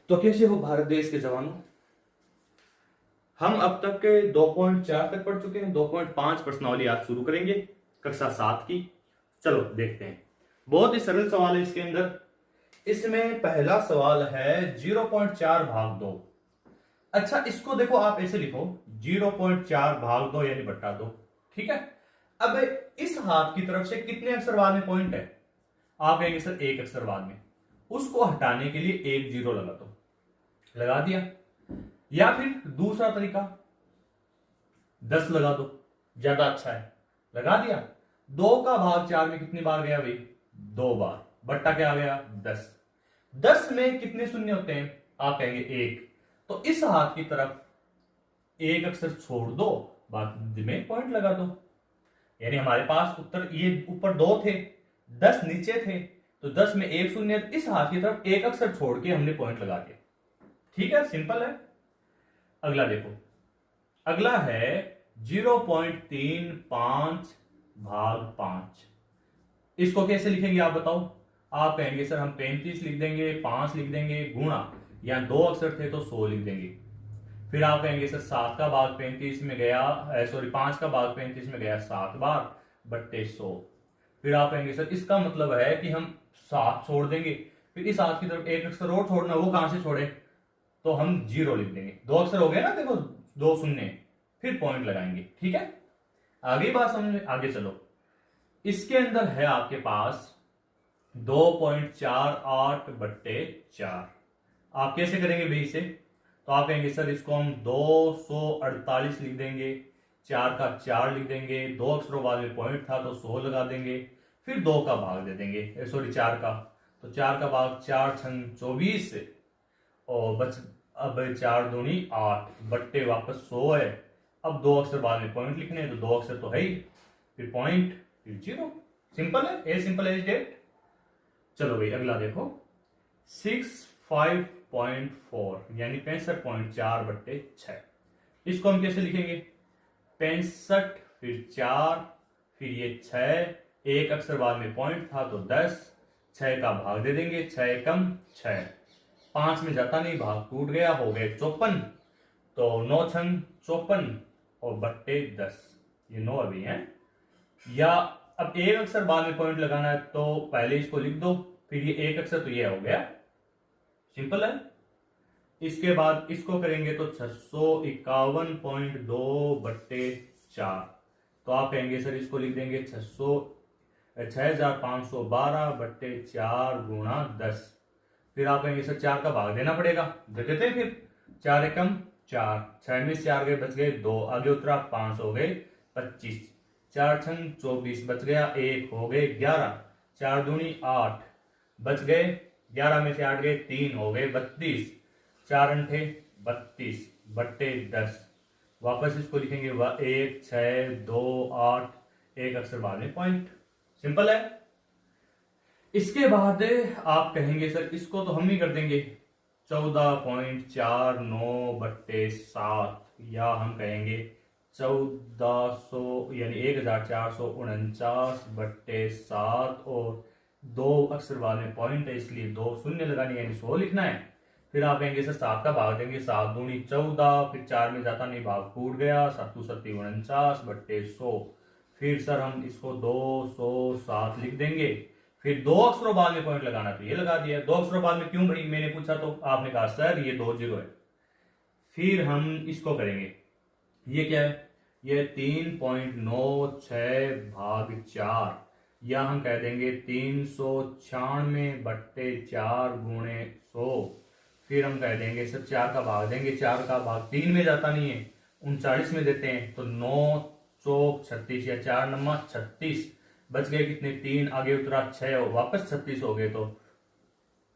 तो कैसे हो भारत देश के जवानों। हम अब तक के 2.4 तक पढ़ चुके हैं। 2.5 प्रश्नावली आज शुरू करेंगे कक्षा 7 की। चलो देखते हैं। बहुत ही सरल सवाल है इसके अंदर। इसमें पहला सवाल है 0.4 भाग 2। अच्छा, इसको देखो, आप ऐसे लिखो 0.4 भाग 2 यानी बट्टा 2। ठीक है। अब इस हाथ की तरफ से कितने अक्षर बाद में पॉइंट है? आप कहेंगे सर एक अक्षर बाद में। उसको हटाने के लिए एक जीरो लगा दो। लगा दिया। या फिर दूसरा तरीका 10 लगा दो, ज्यादा अच्छा है। लगा दिया। 2 का भाग 4 में कितनी बार गया भाई? 2 बार। बट्टा क्या आ गया? 10। 10 में कितने शून्य होते हैं? आप कहेंगे एक। तो इस हाथ की तरफ एक अक्षर छोड़ दो, बाकी में पॉइंट लगा दो। यानी हमारे पास उत्तर ये ऊपर 2 थे, 10 नीचे थे, तो 10 में एक शून्य, इस हाथ की तरफ एक अक्षर छोड़ के हमने पॉइंट लगा दिया। ठीक है, सिंपल है। अगला देखो। अगला है 0.35 भाग 5। इसको कैसे लिखेंगे आप बताओ? आप कहेंगे सर हम 35 लिख देंगे, 5 लिख देंगे, गुणा, या 2 अक्षर थे तो 100 लिख देंगे। फिर आप कहेंगे सर 7 का भाग 35 में गया, सॉरी 5 का भाग 35 में गया 7 बार, बट्टे 100। फिर आप कहेंगे सर इसका मतलब है कि हम 7 छोड़ देंगे, फिर इस हाथ की तरफ एक अक्षर और छोड़ना, वो कहां से छोड़े? तो हम 0 लिख देंगे। 2 अक्षर हो गए ना, देखो 2 शून्य, फिर पॉइंट लगाएंगे। ठीक है, आगे बात समझ में। आगे चलो। इसके अंदर है आपके पास 2.48 बट्टे 4। आप कैसे करेंगे भाई इसे? तो आप कहेंगे सर इसको हम 248 लिख देंगे, 4 का 4 लिख देंगे, 2 अक्षरों बाद में पॉइंट था तो 100 लगा देंगे, फिर 2 का भाग दे देंगे, सॉरी 4 का। तो 4 का भाग 4 छंग 24, और बच अब 4 दूनी 8, बट्टे वापस 100 है। अब 2 अक्षर बाद में पॉइंट लिखने हैं, तो 2 अक्षर तो है ही, फिर पॉइंट, फिर 0। सिंपल है, ए सिंपल एज डेट। चलो भाई अगला देखो। 65.4 यानी 65.4 बट्टे 6। इसको हम कैसे लिखेंगे? 65 फिर 4 फिर ये 6, एक अक्षर बाद में पॉइंट था तो 10, 6 का भाग दे देंगे, 6 एकम 6, 5 में जाता नहीं, भाग टूट गया, हो गए 54, तो 9 छंग 54 और बट्टे 10। ये 9 अभी है। या अब एक अक्षर बाद में पॉइंट लगाना है तो पहले इसको लिख दो, फिर ये एक अक्षर, तो ये हो गया। सिंपल है। इसके बाद इसको करेंगे तो 651.2 बट्टे 4। तो आप कहेंगे सर इसको लिख देंगे 6512 बट्टे 4 गुणा 10। फिर आप कहेंगे सर 4 का भाग देना पड़ेगा, दे देते हैं। फिर 4 एकम 4, 6 में 4 गए, बच गए 2, आगे उतरा 5 हो गए 25, 4 छंग 24, बच गया 1, हो गए 11, 4 दूनी 8, बच गए 11 में से 8 गए 3, हो गए 32, 4 अंठे 32 बट्टे 10। वापस इसको लिखेंगे 1 6 2 8, एक अक्षर बाद में पॉइंट। सिंपल है। इसके बाद आप कहेंगे सर इसको तो हम ही कर देंगे 14.49 बट्टे 7, या हम कहेंगे 1400 यानी 1449 बट्टे 7, और 2 अक्षर बाद में पॉइंट है इसलिए 2 शून्य लगानी, यानी 100 लिखना है। फिर आप कहेंगे सर 7 का भाग देंगे, 7 दूनी 14, फिर 4 में जाता नहीं, भाग टूट गया, 7 सत्ती 49 बट्टे 100। फिर सर हम इसको 207 लिख देंगे, फिर 2 अक्षरों बाद में पॉइंट लगाना, तो ये लगा दिया। 2 अक्षरों बाद में क्यों भाई, मैंने पूछा तो आपने कहा सर ये 2 0 है। फिर हम इसको करेंगे, ये क्या है? ये 3.96 भाग 4, या हम कह देंगे 396 बट्टे 4 गुणे 100। फिर हम कह देंगे सर 4 का भाग देंगे, 4 का भाग 3 में जाता नहीं है, 39 में देते हैं, तो 9 चौक 36, या 4 नम्मा 36, बच गए कितने 3, आगे उतरा 6 और वापस 36 हो गए, तो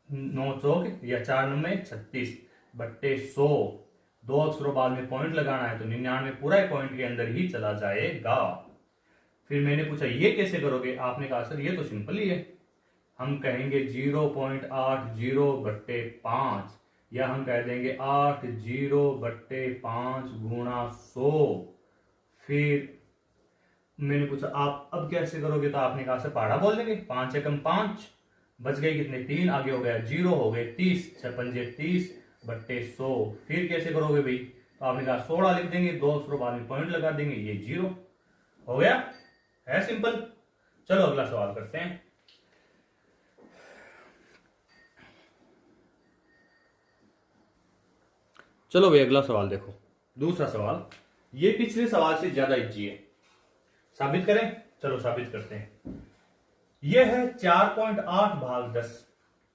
9 चौक या 4 नम्मे 36 बट्टे 100। 2 अक्षरों बाद में पॉइंट लगाना है तो 99 पूरा पॉइंट के अंदर ही चला जाएगा। फिर मैंने पूछा ये कैसे करोगे? आपने कहा सर ये तो सिंपल ही है। हम कहेंगे 0.80 बट्टे 5, या हम कह देंगे 80 बट्टे 5 गुणा 100। फिर मैंने पूछा आप अब कैसे करोगे? तो आपने कहा सर पहाड़ा बोल देंगे, 5 एकम 5, बच गए कितने, 3, आगे हो गया 0, हो गए 30, 6 पंजे 30 बट्टे 100। फिर कैसे करोगे भाई, तो आपने कहा 16 लिख देंगे, 2 अक्षरों बाद में पॉइंट लगा देंगे, ये 0 हो गया, है सिंपल। चलो अगला सवाल करते हैं। चलो भाई अगला सवाल देखो, दूसरा सवाल, ये पिछले सवाल से ज्यादा इजी है, साबित करें। चलो साबित करते हैं। यह है 4.8 भाग 10।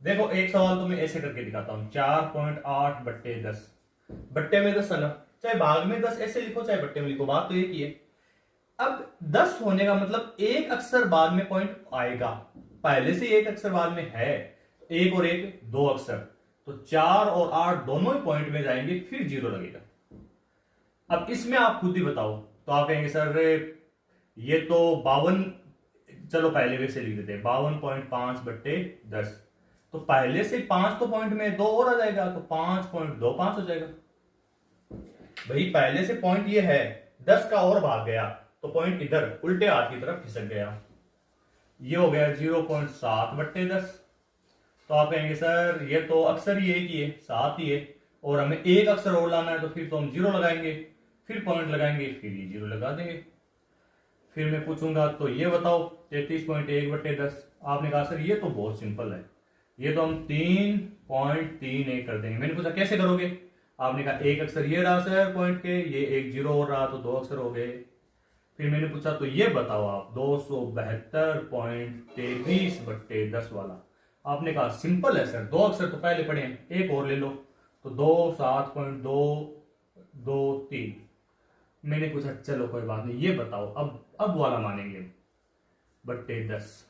देखो एक सवाल तो मैं ऐसे करके दिखाता हूं, 4.8 बट्टे 10, बट्टे में 10 है ना, चाहे भाग में 10 ऐसे लिखो चाहे बट्टे में लिखो, बात तो एक ही है। अब 10 होने का मतलब एक अक्षर बाद में पॉइंट आएगा, पहले से एक अक्षर बाद में है, एक और एक 2 अक्षर, तो 4 और 8 दोनों ही पॉइंट में जाएंगे, फिर 0 लगेगा। अब इसमें आप खुद ही बताओ, तो आप कहेंगे सर ये तो 52, चलो पहले वैसे लिख देते हैं, 52.5 बट्टे 10, तो पहले से 5 तो पॉइंट में 2 और आ जाएगा, तो 5.25 हो जाएगा। भाई पहले से पॉइंट ये है, 10 का और भाग गया तो पॉइंट इधर उल्टे हाथ की तरफ खिसक गया, ये हो गया 0.7 बट्टे 10। तो आप कहेंगे सर ये तो अक्षर ही एक ही है, 7 ही है, और हमें एक अक्षर और लाना है, तो फिर तो हम 0 लगाएंगे, फिर पॉइंट लगाएंगे, फिर ये 0 लगा देंगे। फिर मैं पूछूंगा तो ये बताओ 33.1 बट्टे 10। आपने कहा सर ये तो बहुत सिंपल है, ये तो हम 3.31 कर देंगे। मैंने पूछा कैसे करोगे, आपने कहा एक अक्षर ये रहा सर पॉइंट के, ये एक 0 और रहा, तो 2 अक्षर हो गए। फिर मैंने पूछा तो ये बताओ आप 272.23 बट्टे 10 वाला। आपने कहा सिंपल है सर, 2 अक्षर तो पहले पढ़े हैं, एक और ले लो, तो 27.223। मैंने पूछा चलो कोई बात नहीं, ये बताओ अब वाला मानेंगे, बट्टे 10,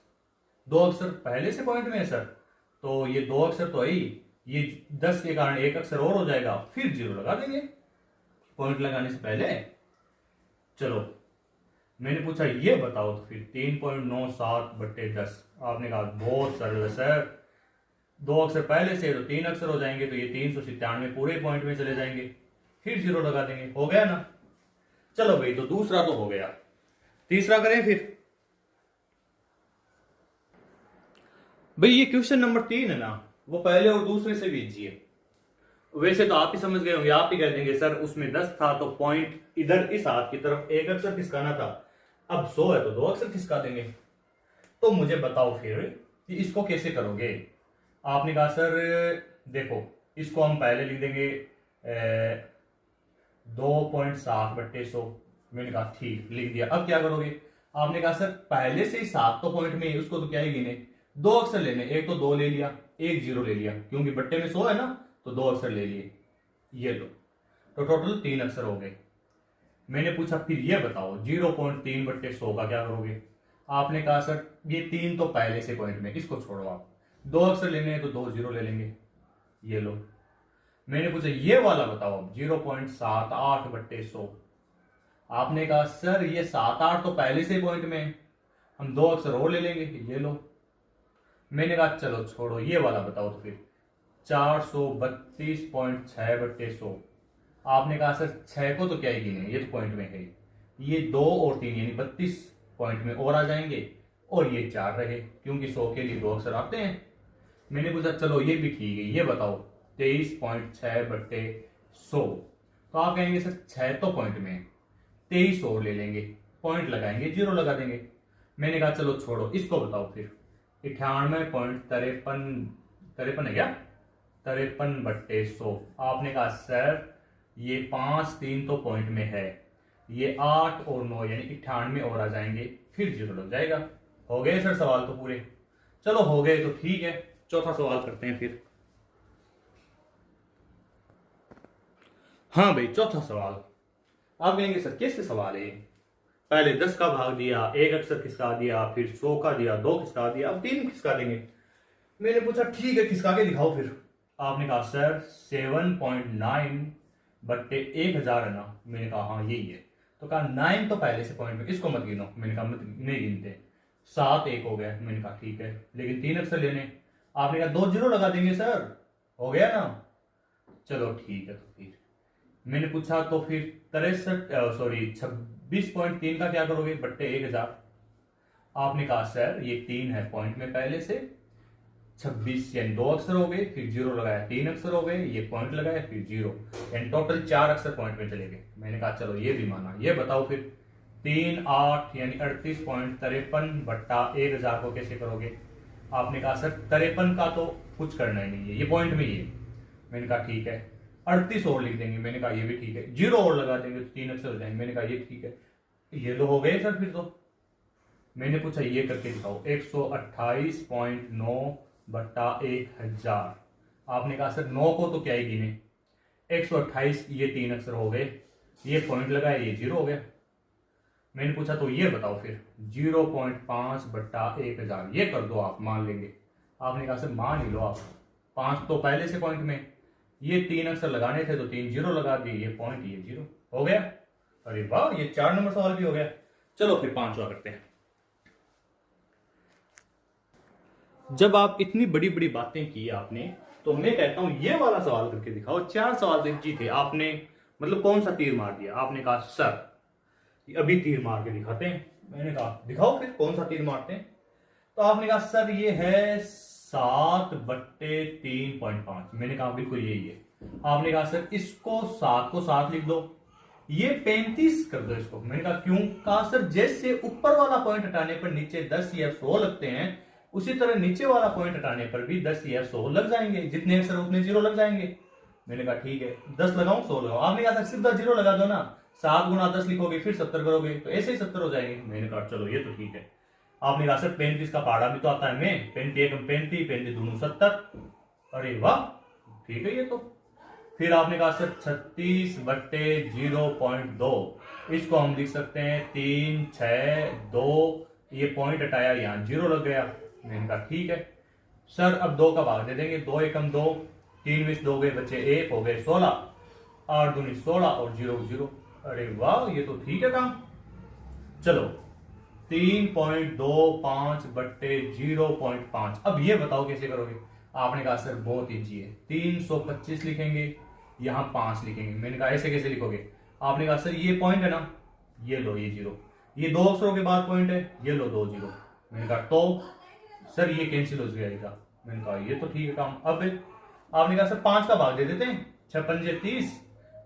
2 अक्षर पहले से पॉइंट में है सर, तो ये 2 अक्षर तो है ही, ये 10 के कारण एक अक्षर और हो जाएगा, फिर 0 लगा देंगे पॉइंट लगाने से पहले। चलो मैंने पूछा ये बताओ तो फिर 3.97 बट्टे 10। आपने कहा बहुत सरल है सर, 2 अक्षर पहले से तो 3 अक्षर हो जाएंगे, तो ये 397 पूरे पॉइंट में चले जाएंगे, फिर 0 लगा देंगे, हो गया ना। चलो भाई तो दूसरा तो हो गया, तीसरा करें फिर। भाई ये क्वेश्चन नंबर 3 है ना, वो पहले और दूसरे से भी इजी है। वैसे तो आप ही समझ गए होंगे, आप ही कह देंगे सर उसमें 10 था तो पॉइंट इधर इस हाथ की तरफ एक अक्षर खिसकाना था, अब 100 है तो 2 अक्षर खिसका देंगे। तो मुझे बताओ फिर कि इसको कैसे करोगे। आपने कहा सर देखो इसको हम पहले लिख देंगे 2.7 बट्टे 100। मैंने कहा ठीक, लिख दिया। अब क्या करोगे, आपने कहा सर पहले से ही 7 तो पॉइंट में, उसको तो क्या ही गिने, 2 अक्षर लेने, एक तो 2 ले लिया, एक 0 ले लिया, क्योंकि बट्टे में 100 है ना, तो 2 अक्षर ले लिए, ये लो, तो टोटल 3 अक्षर हो गए। मैंने पूछा फिर ये बताओ 0.3 बट्टे 100 का क्या करोगे। आपने कहा सर ये 3 तो पहले से पॉइंट में, इसको छोड़ो, आप 2 अक्षर लेने हैं तो 2 0 ले लेंगे, ये लो। मैंने पूछा ये वाला बताओ 0.78 बट्टे 100। आपने कहा सर ये 7-8 तो पहले से पॉइंट में, हम 2 अक्षर और ले लेंगे, ये लो। मैंने कहा चलो छोड़ो, ये वाला बताओ तो फिर 432.6 बट्टे 100। आपने कहा सर 6 को तो क्या ही गिने, ये तो पॉइंट में है, ये 2 और 3 यानी 32 पॉइंट में और आ जाएंगे, और ये 4 रहे, क्योंकि 100 के लिए 2 अक्षर आते हैं। मैंने पूछा चलो ये भी ठीक है, ये बताओ 23.6 बट्टे 100। तो आप कहेंगे सर 6 तो पॉइंट में, 23 और ले लेंगे, पॉइंट लगाएंगे, 0 लगा देंगे। मैंने कहा चलो छोड़ो, इसको बताओ फिर 98.53 है क्या, 53 बट्टे 100। आपने कहा सर ये 5 3 तो पॉइंट में है, ये 8 और 9 यानी 98 और आ जाएंगे, फिर 0 लग जाएगा। हो गए सर सवाल तो पूरे। चलो हो गए तो ठीक है, चौथा सवाल करते हैं फिर। हाँ भाई चौथा सवाल। आप कहेंगे सर कैसे सवाल है, पहले 10 का भाग दिया, एक अक्षर खिसका दिया, फिर 100 का दिया, 2 खिसका दिया, अब 3 खिसका देंगे। मैंने पूछा ठीक है खिसका के दिखाओ फिर। आपने कहा सर 7.9 बट्टे 1000 है ना। मैंने कहा हाँ यही है। तो कहा 9 तो पहले से पॉइंट में, इसको मत गिनो। मैंने कहा मत नहीं गिनते, 7 1 हो गया। मैंने कहा ठीक है, लेकिन 3 अक्षर लेने। आपने कहा 2 0 लगा देंगे सर, हो गया ना। चलो ठीक है, तो फिर मैंने पूछा तो फिर 26.3 का क्या करोगे बट्टे 1000। आपने कहा सर ये 3 है पॉइंट में पहले से, 26 यानी 2 अक्षर हो गए, फिर जीरो लगाया 3 अक्षर हो गए, ये पॉइंट लगाया फिर जीरो, यानी टोटल 4 अक्षर पॉइंट में चले गए। मैंने कहा चलो ये भी माना। ये बताओ फिर 3 8 यानी 38.53 बट्टा 1000 को कैसे करोगे? आपने कहा सर 53 का तो कुछ करना ही नहीं है, ये पॉइंट में ही है। मैंने कहा ठीक है, 38 और लिख देंगे। मैंने कहा ये भी ठीक है, जीरो और लगा देंगे तो 3 अक्षर हो जाएंगे। मैंने कहा ये ठीक है। ये तो हो गए सर फिर तो। मैंने पूछा ये करके दिखाओ, 128.9 बट्टा 1000। आपने कहा सर 9 को तो क्या ही गिने, 128 ये 3 अक्षर हो गए, ये पॉइंट लगाया ये जीरो हो गया। मैंने पूछा तो ये बताओ फिर 0.5 बट्टा 1000, ये कर दो आप, मान लेंगे। आपने कहा सर मान ही लो आप, 5 तो पहले से पॉइंट में, ये 3 अक्षर लगाने थे तो 3 जीरो लगा दिए, ये पॉइंट ये जीरो हो गया। अरे वाह, ये 4 नंबर सवाल भी हो गया। चलो फिर 5वां करते हैं। जब आप इतनी बड़ी बड़ी बातें की आपने, तो मैं कहता हूं ये वाला सवाल करके दिखाओ। 4 सवाल जीते आपने, मतलब कौन सा तीर मार दिया? आपने कहा सर अभी तीर मार के दिखाते हैं। मैंने कहा दिखाओ फिर कौन सा तीर मारते हैं। तो आपने कहा सर ये है 7/3.5। मैंने कहा बिल्कुल यही है। आपने कहा सर इसको 7 को 7 लिख दो, ये 35 कर दो इसको। मैंने कहा क्यों? कहा सर जैसे ऊपर वाला पॉइंट हटाने पर नीचे 10 या 100 लगते हैं, उसी तरह नीचे वाला पॉइंट हटाने पर भी 10 या 100 लग जाएंगे, जितने अक्षर उतने जीरो लग जाएंगे। मैंने कहा ठीक है, 10 लगाऊं 100 लगाऊं? आपने कहा सीधा जीरो लगा दो ना, 7 गुना 10 लिखोगे फिर 70 करोगे तो ऐसे ही 70 हो जाएंगे। मैंने कहा चलो ये तो ठीक है। आपने कहा सर 35 का पहाड़ा भी तो आता है, मैं 35 एकम 35 35 दूनी 70। अरे वाह ठीक है ये तो। फिर आपने कहा सर 36/0.2, इसको हम लिख सकते हैं 3 6 2, ये पॉइंट हटाया यहां जीरो लग गया। मैंने कहा ठीक है सर, अब 2 का भाग दे देंगे, 2 एकम 2, 3 मिस 2 गए बच्चे 1, हो गए 16, 8 दूनी 16 और 0 0। अरे वाह ये तो ठीक है काम। चलो 3.25/0.5, अब ये बताओ कैसे करोगे? आपने कहा सर बहुत ईजी है, 325 लिखेंगे, यहां 5 लिखेंगे। मैंने कहा ऐसे कैसे लिखोगे? आपने कहा सर ये पॉइंट है ना, ये लो ये जीरो, ये 2 अक्षरों के बाद पॉइंट है, ये लो 2 जीरो। मैंने कहा तो सर ये कैंसिल हो जाएगा। मैंने कहा ये तो ठीक है काम। अब आपने कहा सर 5 का भाग दे देते हैं, 6 पंजे 30,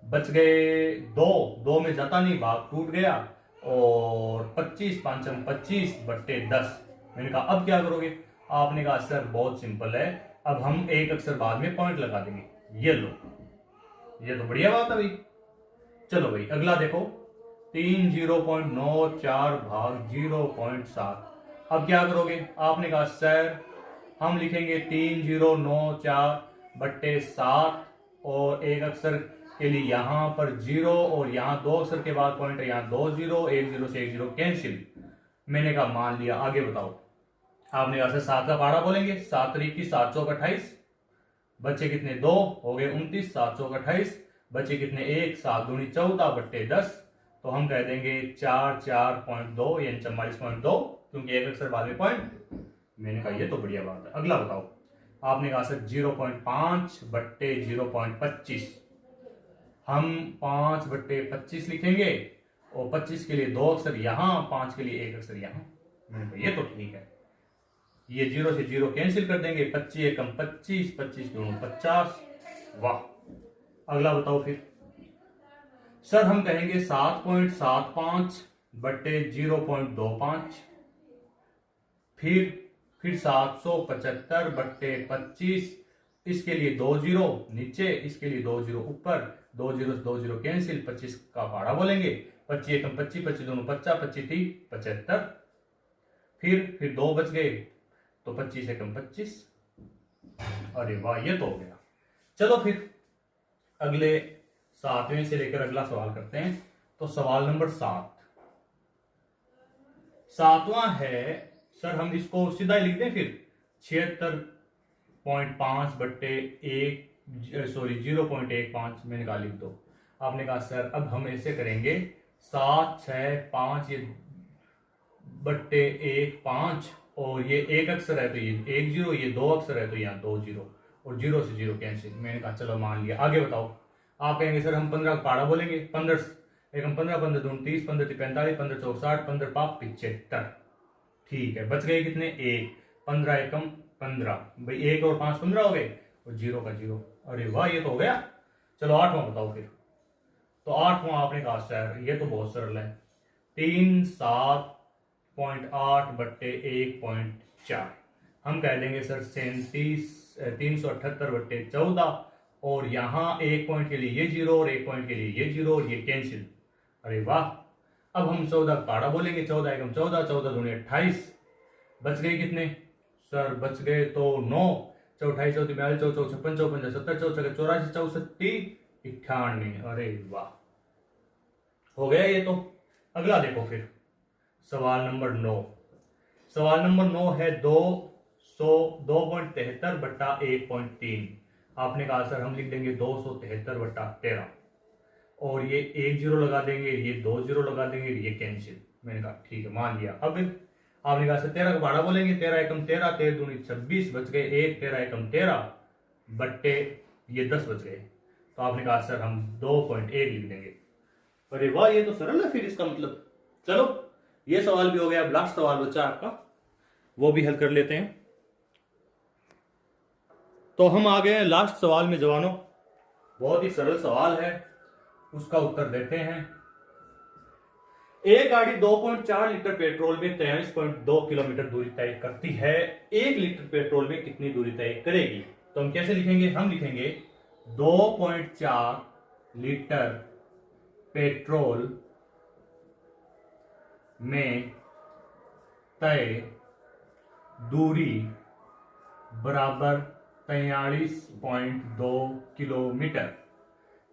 बच गए 2 में जाता नहीं, भाग टूट गया, और 25 5 25/10। मैंने कहा अब क्या करोगे? आपने कहा सर बहुत सिंपल है, अब हम एक अक्षर बाद में पॉइंट लगा देंगे, ये लो। ये तो बढ़िया बात है भाई। चलो भाई अगला देखो, 3 0.94 भाग 0.7। अब क्या करोगे? आपने कहा सर हम लिखेंगे 3094/7, और एक अक्षर के लिए यहां पर 0 और यहां 2 अक्षर के बाद पॉइंट है, यहां 2 0, 1 0 से 1 0 कैंसिल। मैंने कहा मान लिया, आगे बताओ। आपने कहा सर 7 का पहाड़ा बोलेंगे, 7 3 21 7 चौक 28, बच्चे कितने 2, हो गए 29, 7 चौक 28, बच्चे कितने 1, 7 दूनी 14/10। तो हम कह देंगे 44.2 यानी 44.2, क्योंकि एक अक्षर बाद में पॉइंट। मैंने कहा ये तो बढ़िया बात है। अगला बताओ। आपने कहा सर 0.5/0.25, हम 5/25 लिखेंगे, और 25 के लिए 2 अक्षर यहां, 5 के लिए 1 अक्षर यहां। मैंने कहा ये तो ठीक है, ये 0 से 0 कैंसिल कर देंगे, 25 एकम 25, 25 दूनी 50। वाह। अगला बताओ फिर। सर हम कहेंगे 7.75/0.25, फिर 775/25, इसके लिए 2 जीरो नीचे, इसके लिए 2 जीरो ऊपर, 2 जीरो से 2 जीरो कैंसिल, 25 का पहाड़ा बोलेंगे, 25 एकम 25, 25 दोनों 50, 25 30 75। फिर 2 बच गए, तो 25 एकम 25। अरे वाह ये तो हो गया। चलो फिर अगले 7वें से लेकर अगला सवाल करते हैं। तो सवाल नंबर 7वां है, सर हम इसको सीधा ही लिख दें फिर, 0.15 मैंने कहा लिख दो। आपने कहा सर अब हम ऐसे करेंगे, 7 6 5 ये बट्टे 1 5, और ये एक अक्षर है तो ये 1 0, ये 2 अक्षर है तो यहाँ 2 0, और 0 से 0 कैंसिल। मैंने कहा चलो मान लिया, आगे बताओ। आप कहेंगे सर हम 15 का पहाड़ा बोलेंगे, 15 एकम 15, 15 दूनी 30, 15 3 45, 15 चौक 60, 15 5 75। ठीक है, बच गए कितने 1, 15 एकम 15। भाई 1 और 5 15 हो गए, और 0 का 0। अरे वाह, ये तो हो गया। चलो 8वां बताओ फिर। तो 8वां आपने कहा सर ये तो बहुत सरल है, 3 7.8 बट्टे 1.4। हम कह देंगे सर 378 बट्टे 14, और यहाँ 1 पॉइंट के लिए ये 0 और 1 पॉइंट के लिए ये 0 और ये कैंसिल। अरे वाह। अब हम 14 का पाड़ा बोलेंगे, 14 एकम 14, 14 दूनी 28। बच गए कितने सर? बच गए तो 9, 28 चौथी 42 चौ 56 54 70 चौसठ 84 64 98। अरे वाह, हो गया ये तो। अगला देखो फिर, सवाल नंबर 9। सवाल नंबर 9 है 2.73 बट्टा 1.3। आपने कहा सर हम लिख देंगे 273 बट्टा 13, और ये 1 0 लगा देंगे, ये 2 0 लगा देंगे, ये कैंसिल। मैंने कहा ठीक है, मान लिया। अब आपने कहा सर 13 का भाड़ा बोलेंगे, 13 एकम 13, 13 दूनी 26, बच गए 1, 13 एकम 13 बट्टे ये 10 बच गए। तो आपने कहा सर हम 2.1 लिख देंगे। अरे वाह, ये तो सरल है फिर इसका मतलब। चलो ये सवाल भी हो गया। अब लास्ट सवाल बचा आपका, वो भी हल कर लेते हैं। तो हम आ गए हैं लास्ट सवाल में जवानों। बहुत ही सरल सवाल है, उसका उत्तर देते हैं। एक गाड़ी 2.4 लीटर पेट्रोल में 43.2 किलोमीटर दूरी तय करती है, 1 लीटर पेट्रोल में कितनी दूरी तय करेगी? तो हम कैसे लिखेंगे? हम लिखेंगे 2.4 लीटर पेट्रोल में तय दूरी बराबर 43.2 किलोमीटर।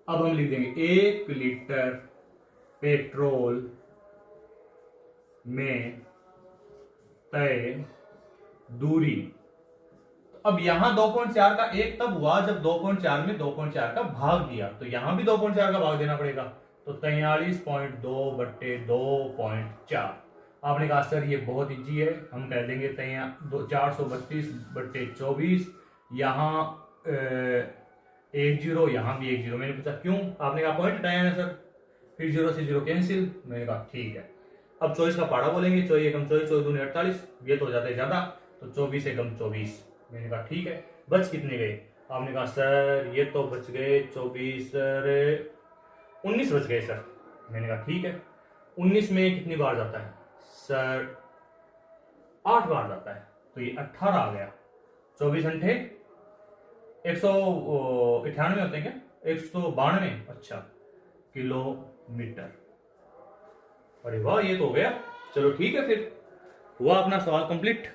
अब हम लिख देंगे 1 लीटर पेट्रोल में तय दूरी। अब यहां 2.4 का 1 तब हुआ जब 2.4 में 2.4 का भाग दिया, तो यहां भी 2.4 का भाग देना पड़ेगा। तो 43.2 बट्टे 2.4। आपने कहा सर ये बहुत इजी है, हम कह देंगे 432 बट्टे 24। यहाँ 1 0, यहाँ भी 1 0। मैंने पूछा क्यों? आपने कहा पॉइंट हटाया है सर, फिर 0 से 0 कैंसिल। मैंने कहा ठीक है। अब 24 का पाड़ा बोलेंगे, 24 एकम 24, 24 दूनी 48, ये तो हो जाता है ज्यादा, तो 24 एकम 24। मैंने कहा ठीक है। बच कितने गए? आपने कहा सर ये तो बच गए 24 सर 19 बच गए सर। मैंने कहा ठीक है। 19 में कितनी बार जाता है सर? 8 बार जाता है, तो ये 18 आ गया। 24 अंठे 198 होते हैं क्या? 192, अच्छा, किलोमीटर। अरे वाह, ये तो हो गया। चलो ठीक है, फिर हुआ अपना सवाल कंप्लीट।